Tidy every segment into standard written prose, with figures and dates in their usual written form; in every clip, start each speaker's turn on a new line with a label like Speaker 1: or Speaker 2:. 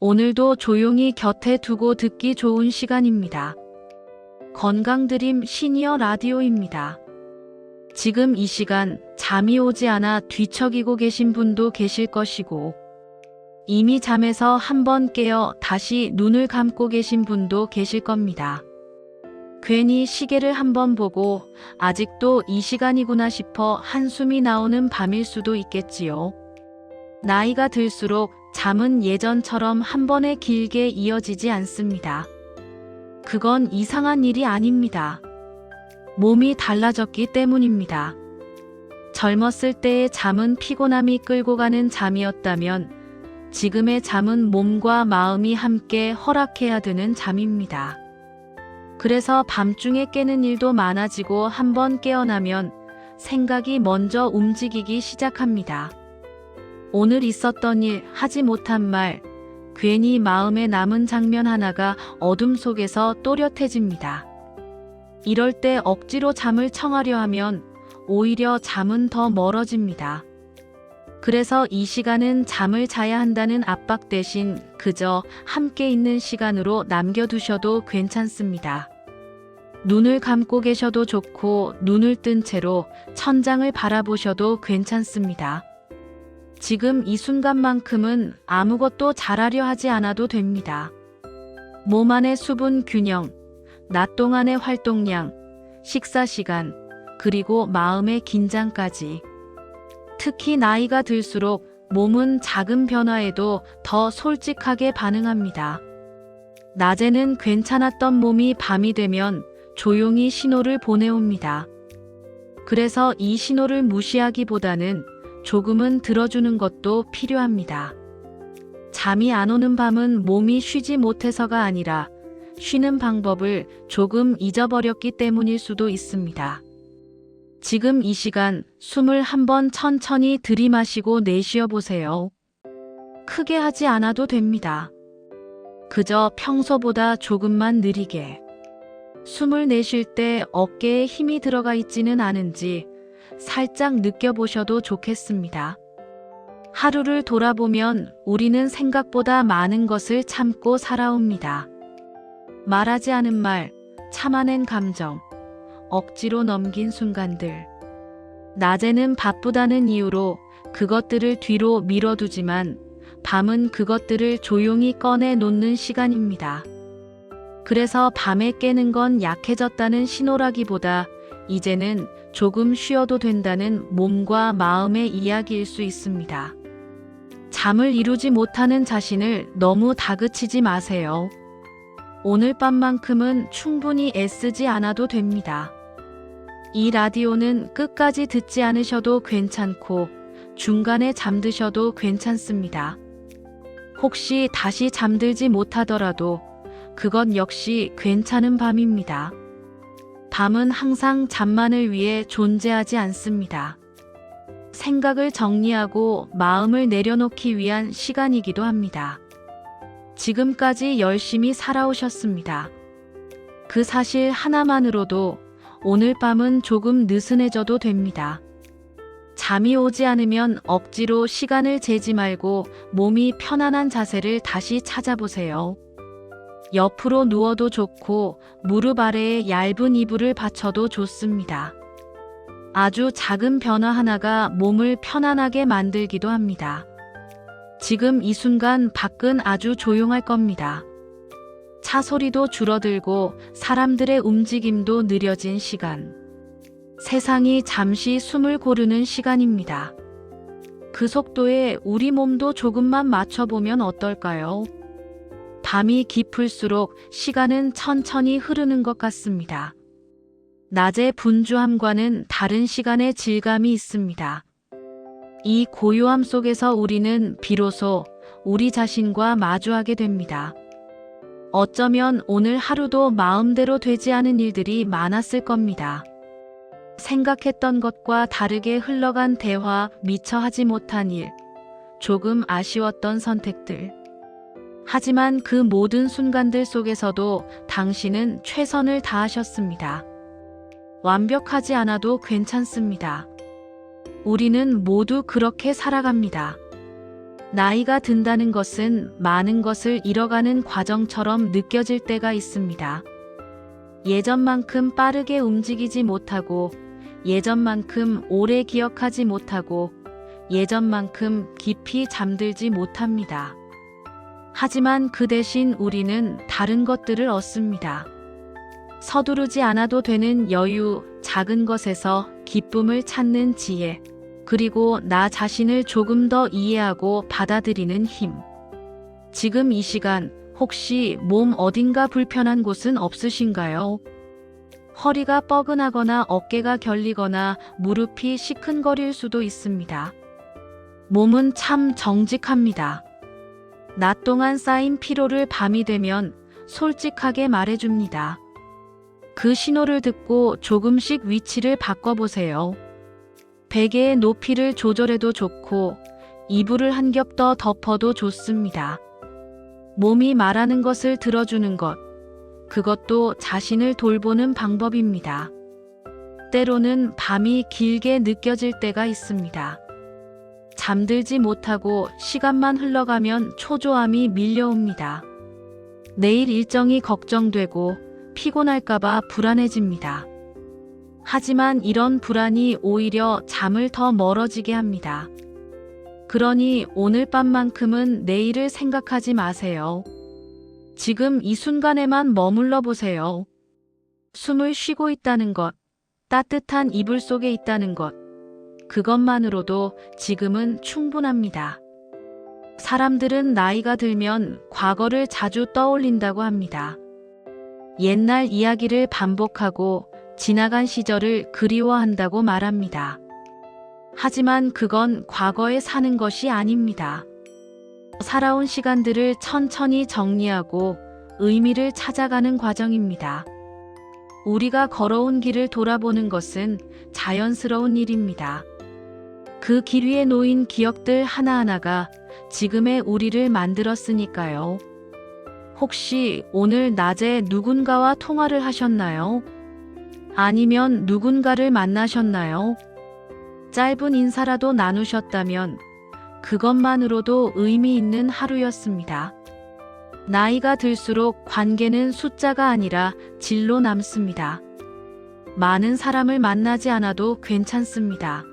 Speaker 1: 오늘도 조용히 곁에 두고 듣기 좋은 시간입니다. 건강드림 시니어 라디오입니다. 지금 이 시간 잠이 오지 않아 뒤척이고 계신 분도 계실 것이고, 이미 잠에서 한번 깨어 다시 눈을 감고 계신 분도 계실 겁니다. 괜히 시계를 한번 보고 아직도 이 시간이구나 싶어 한숨이 나오는 밤일 수도 있겠지요. 나이가 들수록 잠은 예전처럼 한 번에 길게 이어지지 않습니다. 그건 이상한 일이 아닙니다. 몸이 달라졌기 때문입니다. 젊었을 때의 잠은 피곤함이 끌고 가는 잠이었다면 지금의 잠은 몸과 마음이 함께 허락해야 되는 잠입니다. 그래서 밤중에 깨는 일도 많아지고 한번 깨어나면 생각이 먼저 움직이기 시작합니다. 오늘 있었던 일, 하지 못한 말, 괜히 마음에 남은 장면 하나가 어둠 속에서 또렷해집니다. 이럴 때 억지로 잠을 청하려 하면 오히려 잠은 더 멀어집니다. 그래서 이 시간은 잠을 자야 한다는 압박 대신 그저 함께 있는 시간으로 남겨두셔도 괜찮습니다. 눈을 감고 계셔도 좋고 눈을 뜬 채로 천장을 바라보셔도 괜찮습니다. 지금 이 순간만큼은 아무것도 잘하려 하지 않아도 됩니다. 몸 안의 수분 균형, 낮 동안의 활동량, 식사 시간, 그리고 마음의 긴장까지. 특히 나이가 들수록 몸은 작은 변화에도 더 솔직하게 반응합니다. 낮에는 괜찮았던 몸이 밤이 되면 조용히 신호를 보내옵니다. 그래서 이 신호를 무시하기보다는 조금은 들어주는 것도 필요합니다. 잠이 안 오는 밤은 몸이 쉬지 못해서가 아니라 쉬는 방법을 조금 잊어버렸기 때문일 수도 있습니다. 지금 이 시간 숨을 한번 천천히 들이마시고 내쉬어 보세요. 크게 하지 않아도 됩니다. 그저 평소보다 조금만 느리게. 숨을 내쉴 때 어깨에 힘이 들어가 있지는 않은지 살짝 느껴보셔도 좋겠습니다. 하루를 돌아보면 우리는 생각보다 많은 것을 참고 살아옵니다. 말하지 않은 말, 참아낸 감정, 억지로 넘긴 순간들. 낮에는 바쁘다는 이유로 그것들을 뒤로 밀어두지만 밤은 그것들을 조용히 꺼내 놓는 시간입니다. 그래서 밤에 깨는 건 약해졌다는 신호라기보다 이제는 조금 쉬어도 된다는 몸과 마음의 이야기일 수 있습니다. 잠을 이루지 못하는 자신을 너무 다그치지 마세요. 오늘 밤만큼은 충분히 애쓰지 않아도 됩니다. 이 라디오는 끝까지 듣지 않으셔도 괜찮고 중간에 잠드셔도 괜찮습니다. 혹시 다시 잠들지 못하더라도 그건 역시 괜찮은 밤입니다. 밤은 항상 잠만을 위해 존재하지 않습니다. 생각을 정리하고 마음을 내려놓기 위한 시간이기도 합니다. 지금까지 열심히 살아오셨습니다. 그 사실 하나만으로도 오늘 밤은 조금 느슨해져도 됩니다. 잠이 오지 않으면 억지로 시간을 재지 말고 몸이 편안한 자세를 다시 찾아보세요. 옆으로 누워도 좋고 무릎 아래에 얇은 이불을 받쳐도 좋습니다. 아주 작은 변화 하나가 몸을 편안하게 만들기도 합니다. 지금 이 순간 밖은 아주 조용할 겁니다. 차 소리도 줄어들고 사람들의 움직임도 느려진 시간. 세상이 잠시 숨을 고르는 시간입니다. 그 속도에 우리 몸도 조금만 맞춰보면 어떨까요? 밤이 깊을수록 시간은 천천히 흐르는 것 같습니다. 낮의 분주함과는 다른 시간의 질감이 있습니다. 이 고요함 속에서 우리는 비로소 우리 자신과 마주하게 됩니다. 어쩌면 오늘 하루도 마음대로 되지 않은 일들이 많았을 겁니다. 생각했던 것과 다르게 흘러간 대화, 미처 하지 못한 일, 조금 아쉬웠던 선택들. 하지만 그 모든 순간들 속에서도 당신은 최선을 다하셨습니다. 완벽하지 않아도 괜찮습니다. 우리는 모두 그렇게 살아갑니다. 나이가 든다는 것은 많은 것을 잃어가는 과정처럼 느껴질 때가 있습니다. 예전만큼 빠르게 움직이지 못하고, 예전만큼 오래 기억하지 못하고, 예전만큼 깊이 잠들지 못합니다. 하지만 그 대신 우리는 다른 것들을 얻습니다. 서두르지 않아도 되는 여유, 작은 것에서 기쁨을 찾는 지혜, 그리고 나 자신을 조금 더 이해하고 받아들이는 힘. 지금 이 시간 혹시 몸 어딘가 불편한 곳은 없으신가요? 허리가 뻐근하거나 어깨가 결리거나 무릎이 시큰거릴 수도 있습니다. 몸은 참 정직합니다. 낮 동안 쌓인 피로를 밤이 되면 솔직하게 말해줍니다. 그 신호를 듣고 조금씩 위치를 바꿔보세요. 베개의 높이를 조절해도 좋고, 이불을 한 겹 더 덮어도 좋습니다. 몸이 말하는 것을 들어주는 것, 그것도 자신을 돌보는 방법입니다. 때로는 밤이 길게 느껴질 때가 있습니다. 잠들지 못하고 시간만 흘러가면 초조함이 밀려옵니다. 내일 일정이 걱정되고 피곤할까봐 불안해집니다. 하지만 이런 불안이 오히려 잠을 더 멀어지게 합니다. 그러니 오늘 밤만큼은 내일을 생각하지 마세요. 지금 이 순간에만 머물러 보세요. 숨을 쉬고 있다는 것, 따뜻한 이불 속에 있다는 것, 그것만으로도 지금은 충분합니다. 사람들은 나이가 들면 과거를 자주 떠올린다고 합니다. 옛날 이야기를 반복하고 지나간 시절을 그리워한다고 말합니다. 하지만 그건 과거에 사는 것이 아닙니다. 살아온 시간들을 천천히 정리하고 의미를 찾아가는 과정입니다. 우리가 걸어온 길을 돌아보는 것은 자연스러운 일입니다. 그 길 위에 놓인 기억들 하나하나가 지금의 우리를 만들었으니까요. 혹시 오늘 낮에 누군가와 통화를 하셨나요? 아니면 누군가를 만나셨나요? 짧은 인사라도 나누셨다면 그것만으로도 의미 있는 하루였습니다. 나이가 들수록 관계는 숫자가 아니라 질로 남습니다. 많은 사람을 만나지 않아도 괜찮습니다.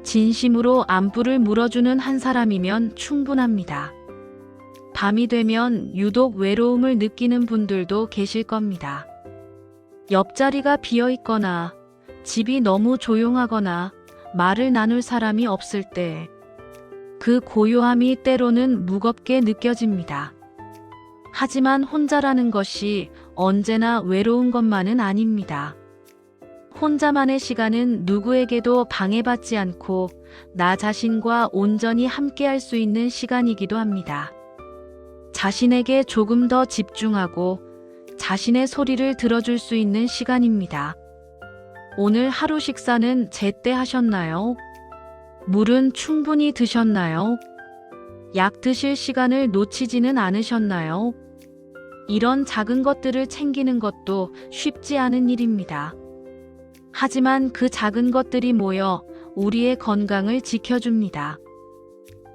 Speaker 1: 진심으로 안부를 물어주는 한 사람이면 충분합니다. 밤이 되면 유독 외로움을 느끼는 분들도 계실 겁니다. 옆자리가 비어 있거나 집이 너무 조용하거나 말을 나눌 사람이 없을 때 그 고요함이 때로는 무겁게 느껴집니다. 하지만 혼자라는 것이 언제나 외로운 것만은 아닙니다. 혼자만의 시간은 누구에게도 방해받지 않고 나 자신과 온전히 함께할 수 있는 시간이기도 합니다. 자신에게 조금 더 집중하고 자신의 소리를 들어줄 수 있는 시간입니다. 오늘 하루 식사는 제때 하셨나요? 물은 충분히 드셨나요? 약 드실 시간을 놓치지는 않으셨나요? 이런 작은 것들을 챙기는 것도 쉽지 않은 일입니다. 하지만 그 작은 것들이 모여 우리의 건강을 지켜줍니다.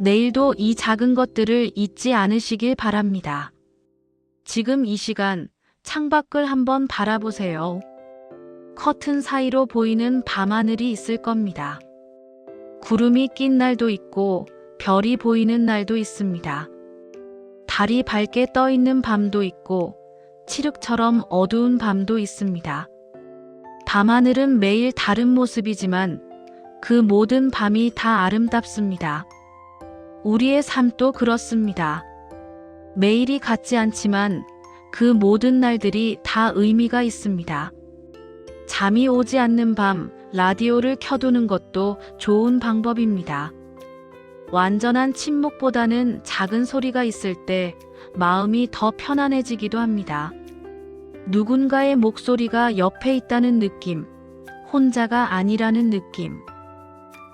Speaker 1: 내일도 이 작은 것들을 잊지 않으시길 바랍니다. 지금 이 시간 창밖을 한번 바라보세요. 커튼 사이로 보이는 밤하늘이 있을 겁니다. 구름이 낀 날도 있고 별이 보이는 날도 있습니다. 달이 밝게 떠 있는 밤도 있고 칠흑처럼 어두운 밤도 있습니다. 밤하늘은 매일 다른 모습이지만 그 모든 밤이 다 아름답습니다. 우리의 삶도 그렇습니다. 매일이 같지 않지만 그 모든 날들이 다 의미가 있습니다. 잠이 오지 않는 밤, 라디오를 켜두는 것도 좋은 방법입니다. 완전한 침묵보다는 작은 소리가 있을 때 마음이 더 편안해지기도 합니다. 누군가의 목소리가 옆에 있다는 느낌, 혼자가 아니라는 느낌.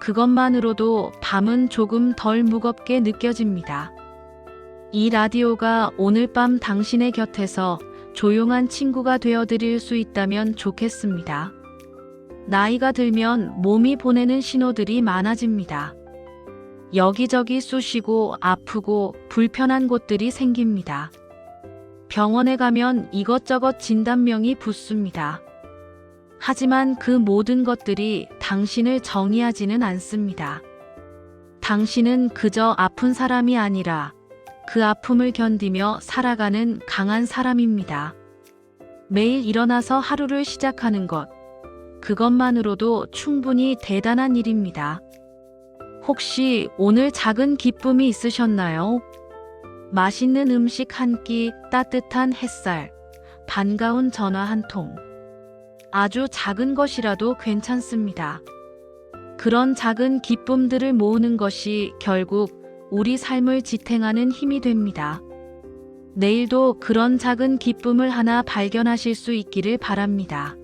Speaker 1: 그것만으로도 밤은 조금 덜 무겁게 느껴집니다. 이 라디오가 오늘 밤 당신의 곁에서 조용한 친구가 되어드릴 수 있다면 좋겠습니다. 나이가 들면 몸이 보내는 신호들이 많아집니다. 여기저기 쑤시고 아프고 불편한 곳들이 생깁니다. 병원에 가면 이것저것 진단명이 붙습니다. 하지만 그 모든 것들이 당신을 정의하지는 않습니다. 당신은 그저 아픈 사람이 아니라 그 아픔을 견디며 살아가는 강한 사람입니다. 매일 일어나서 하루를 시작하는 것, 그것만으로도 충분히 대단한 일입니다. 혹시 오늘 작은 기쁨이 있으셨나요? 맛있는 음식 한 끼, 따뜻한 햇살, 반가운 전화 한 통. 아주 작은 것이라도 괜찮습니다. 그런 작은 기쁨들을 모으는 것이 결국 우리 삶을 지탱하는 힘이 됩니다. 내일도 그런 작은 기쁨을 하나 발견하실 수 있기를 바랍니다.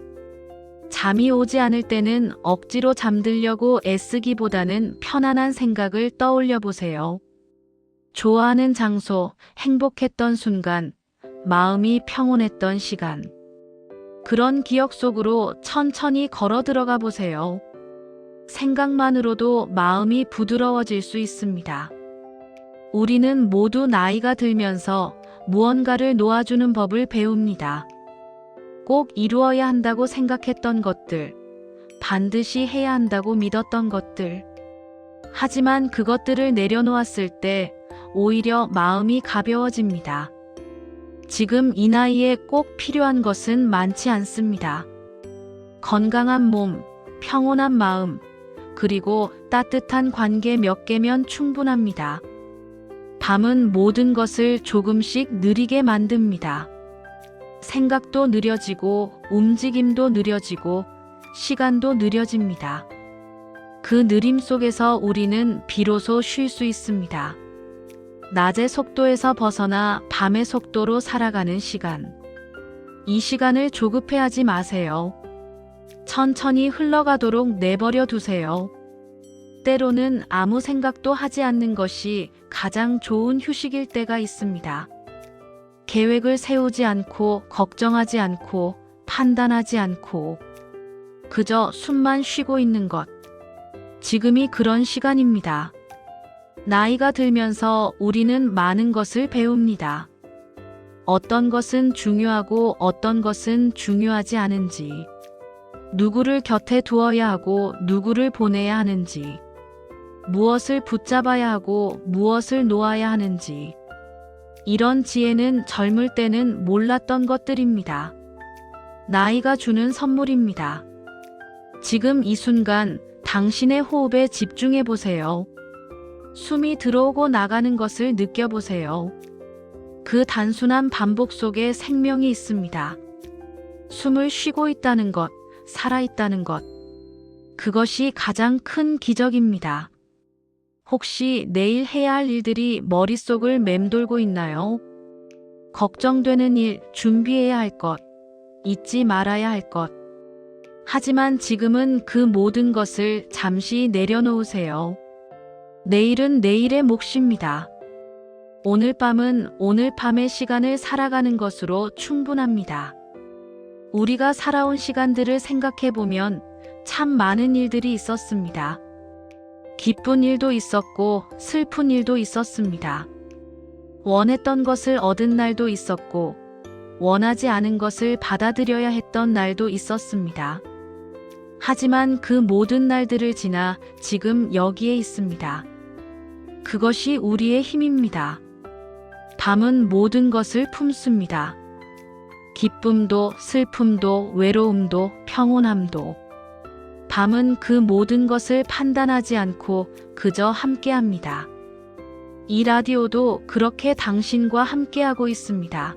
Speaker 1: 잠이 오지 않을 때는 억지로 잠들려고 애쓰기보다는 편안한 생각을 떠올려 보세요. 좋아하는 장소, 행복했던 순간, 마음이 평온했던 시간. 그런 기억 속으로 천천히 걸어 들어가 보세요. 생각만으로도 마음이 부드러워질 수 있습니다. 우리는 모두 나이가 들면서 무언가를 놓아주는 법을 배웁니다. 꼭 이루어야 한다고 생각했던 것들, 반드시 해야 한다고 믿었던 것들. 하지만 그것들을 내려놓았을 때 오히려 마음이 가벼워집니다. 지금 이 나이에 꼭 필요한 것은 많지 않습니다. 건강한 몸, 평온한 마음, 그리고 따뜻한 관계 몇 개면 충분합니다. 밤은 모든 것을 조금씩 느리게 만듭니다. 생각도 느려지고 움직임도 느려지고 시간도 느려집니다. 그 느림 속에서 우리는 비로소 쉴 수 있습니다. 낮의 속도에서 벗어나 밤의 속도로 살아가는 시간. 이 시간을 조급해하지 마세요. 천천히 흘러가도록 내버려 두세요. 때로는 아무 생각도 하지 않는 것이 가장 좋은 휴식일 때가 있습니다. 계획을 세우지 않고 걱정하지 않고 판단하지 않고 그저 숨만 쉬고 있는 것. 지금이 그런 시간입니다. 나이가 들면서 우리는 많은 것을 배웁니다. 어떤 것은 중요하고 어떤 것은 중요하지 않은지, 누구를 곁에 두어야 하고 누구를 보내야 하는지, 무엇을 붙잡아야 하고 무엇을 놓아야 하는지. 이런 지혜는 젊을 때는 몰랐던 것들입니다. 나이가 주는 선물입니다. 지금 이 순간 당신의 호흡에 집중해 보세요. 숨이 들어오고 나가는 것을 느껴보세요. 그 단순한 반복 속에 생명이 있습니다. 숨을 쉬고 있다는 것, 살아있다는 것. 그것이 가장 큰 기적입니다. 혹시 내일 해야 할 일들이 머릿속을 맴돌고 있나요? 걱정되는 일, 준비해야 할 것, 잊지 말아야 할 것. 하지만 지금은 그 모든 것을 잠시 내려놓으세요. 내일은 내일의 몫입니다. 오늘 밤은 오늘 밤의 시간을 살아가는 것으로 충분합니다. 우리가 살아온 시간들을 생각해보면 참 많은 일들이 있었습니다. 기쁜 일도 있었고 슬픈 일도 있었습니다. 원했던 것을 얻은 날도 있었고 원하지 않은 것을 받아들여야 했던 날도 있었습니다. 하지만 그 모든 날들을 지나 지금 여기에 있습니다. 그것이 우리의 힘입니다. 밤은 모든 것을 품습니다. 기쁨도 슬픔도 외로움도 평온함도. 밤은 그 모든 것을 판단하지 않고 그저 함께합니다. 이 라디오도 그렇게 당신과 함께하고 있습니다.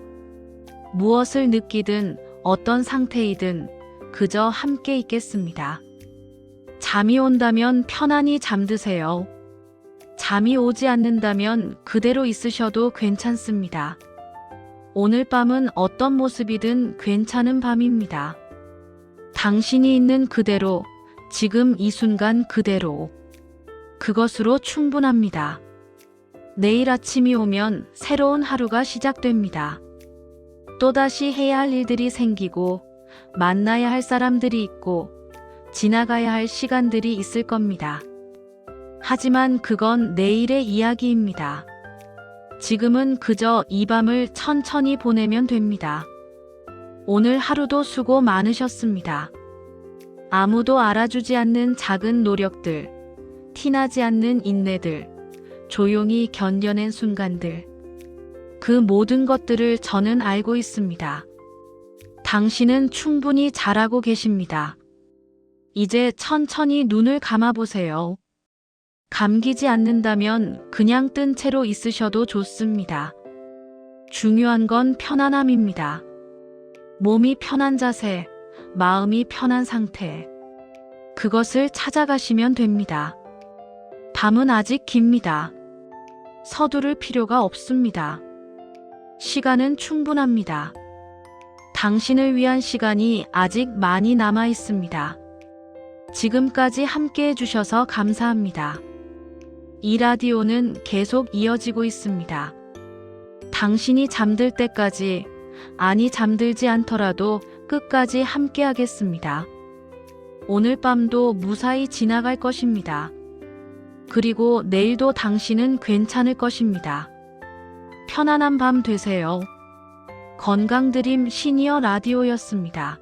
Speaker 1: 무엇을 느끼든 어떤 상태이든 그저 함께 있겠습니다. 잠이 온다면 편안히 잠드세요. 잠이 오지 않는다면 그대로 있으셔도 괜찮습니다. 오늘 밤은 어떤 모습이든 괜찮은 밤입니다. 당신이 있는 그대로, 지금 이 순간 그대로. 그것으로 충분합니다. 내일 아침이 오면 새로운 하루가 시작됩니다. 또다시 해야 할 일들이 생기고, 만나야 할 사람들이 있고, 지나가야 할 시간들이 있을 겁니다. 하지만 그건 내일의 이야기입니다. 지금은 그저 이 밤을 천천히 보내면 됩니다. 오늘 하루도 수고 많으셨습니다. 아무도 알아주지 않는 작은 노력들, 티나지 않는 인내들, 조용히 견뎌낸 순간들. 그 모든 것들을 저는 알고 있습니다. 당신은 충분히 잘하고 계십니다. 이제 천천히 눈을 감아보세요. 감기지 않는다면 그냥 뜬 채로 있으셔도 좋습니다. 중요한 건 편안함입니다. 몸이 편한 자세, 마음이 편한 상태. 그것을 찾아가시면 됩니다. 밤은 아직 깁니다. 서두를 필요가 없습니다. 시간은 충분합니다. 당신을 위한 시간이 아직 많이 남아 있습니다. 지금까지 함께 해주셔서 감사합니다. 이 라디오는 계속 이어지고 있습니다. 당신이 잠들 때까지, 아니 잠들지 않더라도 끝까지 함께 하겠습니다. 오늘 밤도 무사히 지나갈 것입니다. 그리고 내일도 당신은 괜찮을 것입니다. 편안한 밤 되세요. 건강드림 시니어 라디오였습니다.